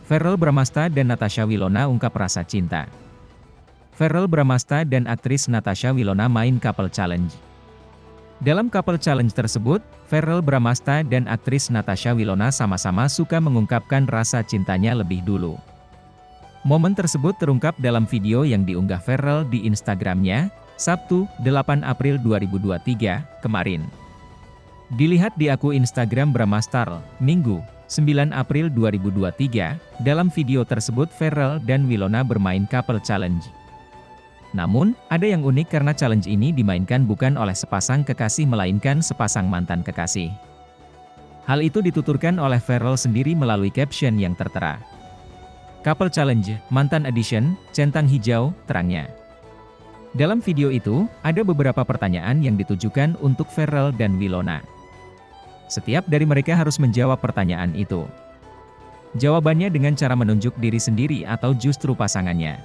Verrell Bramasta dan Natasha Wilona ungkap rasa cinta. Verrell Bramasta dan aktris Natasha Wilona main couple challenge. Dalam couple challenge tersebut, Verrell Bramasta dan aktris Natasha Wilona sama-sama suka mengungkapkan rasa cintanya lebih dulu. Momen tersebut terungkap dalam video yang diunggah Verrell di Instagramnya, Sabtu, 8 April 2023, kemarin. Dilihat di akun Instagram Bramastar, Minggu, 9 April 2023, dalam video tersebut Verrell dan Wilona bermain couple challenge. Namun, ada yang unik karena challenge ini dimainkan bukan oleh sepasang kekasih melainkan sepasang mantan kekasih. Hal itu dituturkan oleh Verrell sendiri melalui caption yang tertera. Couple Challenge, Mantan Edition, Centang Hijau, terangnya. Dalam video itu, ada beberapa pertanyaan yang ditujukan untuk Verrell dan Wilona. Setiap dari mereka harus menjawab pertanyaan itu. Jawabannya dengan cara menunjuk diri sendiri atau justru pasangannya.